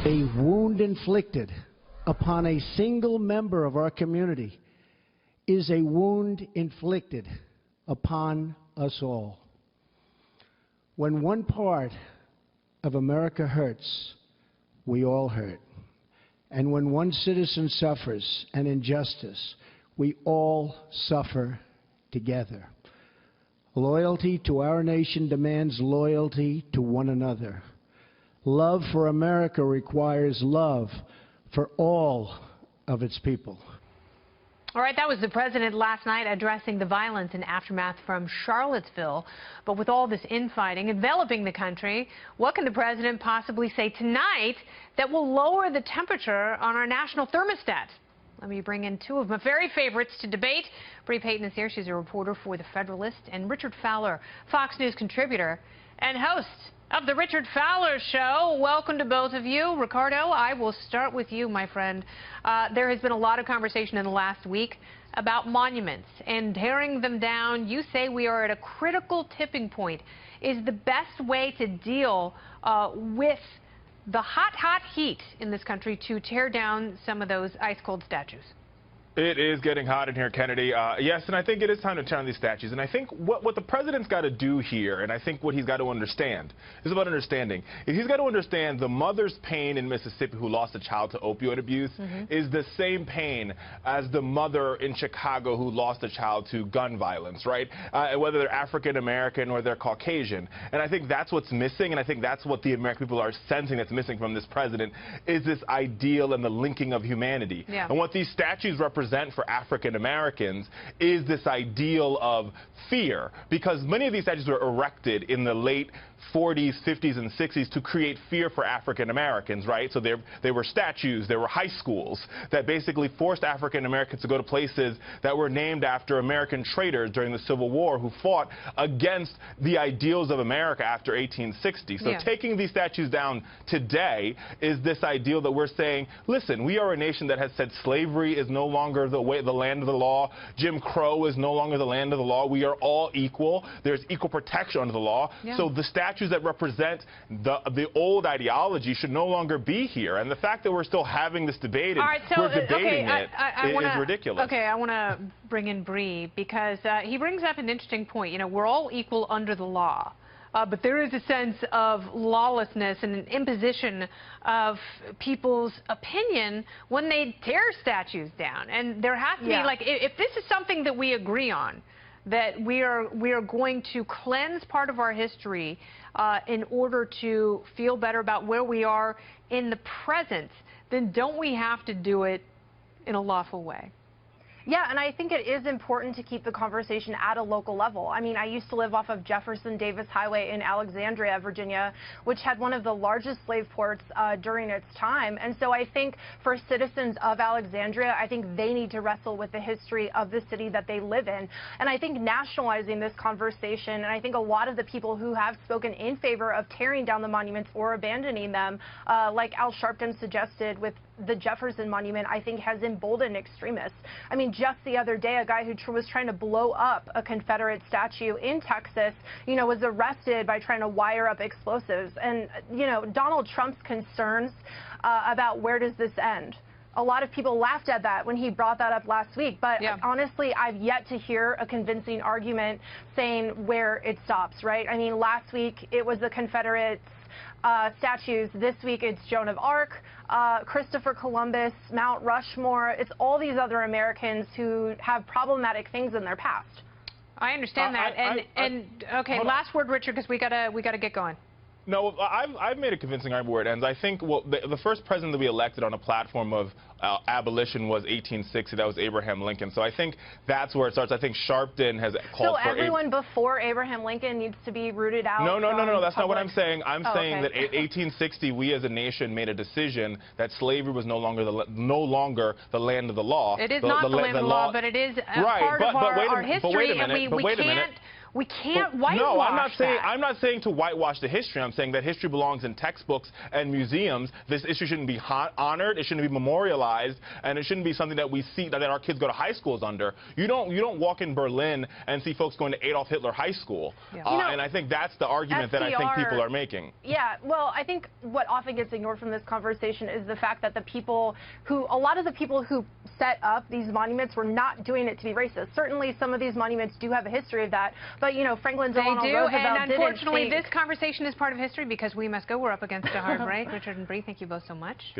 A wound inflicted upon a single member of our community is a wound inflicted upon us all. When one part of America hurts, we all hurt. And when one citizen suffers an injustice, we all suffer together. Loyalty to our nation demands loyalty to one another. Love for America requires love for all of its people. All right, that was the president last night addressing the violence and aftermath from Charlottesville. But with all this infighting enveloping the country, what can the president possibly say tonight that will lower the temperature on our national thermostat? Let me bring in two of my very favorites to debate. Bre Payton is here. She's a reporter for the Federalist, and Richard Fowler, Fox News contributor and host of the Richard Fowler Show. Welcome to both of you. Ricardo, I will start with you, my friend. There has been a lot of conversation in the last week about monuments and tearing them down. You say we are at a critical tipping point. Is the best way to deal with the hot heat in this country to tear down some of those ice-cold statues? It is getting hot in here, Kennedy. Yes, and I think it is time to turn on these statues. And I think what the president's got to do here, and I think what he's got to understand, is about understanding. He's got to understand the mother's pain in Mississippi who lost a child to opioid abuse is the same pain as the mother in Chicago who lost a child to gun violence, right? Whether they're African American or they're Caucasian. And I think that's what's missing, and I think that's what the American people are sensing that's missing from this president, is this ideal and the linking of humanity. Yeah. And what these statues represent for African Americans is this ideal of fear, because many of these statues were erected in the late 40s, 50s, and 60s to create fear for African Americans, right? So they were statues, they were high schools that basically forced African Americans to go to places that were named after American traitors during the Civil War who fought against the ideals of America after 1860. So taking these statues down today is this ideal that we're saying, listen, we are a nation that has said slavery is no longer the land of the law. Jim Crow is no longer the land of the law. We are all equal. There's equal protection under the law. So the statues that represent the old ideology should no longer be here. And the fact that we're still having this debate and we're debating it is ridiculous. Okay, I want to bring in Bre, because he brings up an interesting point. You know, we're all equal under the law. But there is a sense of lawlessness and an imposition of people's opinion when they tear statues down. And there has to be, like, if this is something that we agree on, that we are going to cleanse part of our history in order to feel better about where we are in the present, then don't we have to do it in a lawful way? Yeah, and I think it is important to keep the conversation at a local level. I mean, I used to live off of Jefferson Davis Highway in Alexandria, Virginia, which had one of the largest slave ports during its time. And so I think for citizens of Alexandria, I think they need to wrestle with the history of the city that they live in. And I think nationalizing this conversation, and I think a lot of the people who have spoken in favor of tearing down the monuments or abandoning them, like Al Sharpton suggested with the Jefferson Monument, I think has emboldened extremists. I mean, just the other day, a guy who was trying to blow up a Confederate statue in Texas, you know, was arrested by trying to wire up explosives. And, you know, Donald Trump's concerns about where does this end? A lot of people laughed at that when he brought that up last week. But honestly, I've yet to hear a convincing argument saying where it stops, right? I mean, last week it was the Confederate statues. This week it's Joan of Arc, Christopher Columbus, Mount Rushmore. It's all these other Americans who have problematic things in their past. I understand that. Okay, last word, Richard, because we gotta get going. No, I've made a convincing argument where it ends. I think, well, the first president that we elected on a platform of abolition was 1860. That was Abraham Lincoln. So I think that's where it starts. I think Sharpton has called for... So everyone before Abraham Lincoln needs to be rooted out? No. That's not what I'm saying. I'm saying that 1860, we as a nation made a decision that slavery was no longer the land of the law. It is not the land of the law, but it is part of our history, and we can't whitewash No, I'm not saying to whitewash the history. I'm saying that history belongs in textbooks and museums. This issue shouldn't be honored. It shouldn't be memorialized. normalized, and it shouldn't be something that we see that our kids go to high schools under. You don't walk in Berlin and see folks going to Adolf Hitler High School. Yeah. And I think that's the argument that I think people are making. Yeah, well, I think what often gets ignored from this conversation is the fact that a lot of the people who set up these monuments were not doing it to be racist. Certainly some of these monuments do have a history of that, but Franklin Delano Roosevelt and unfortunately this conversation is part of history because we must go. We're up against a hard break. Richard and Bre, thank you both so much. Good.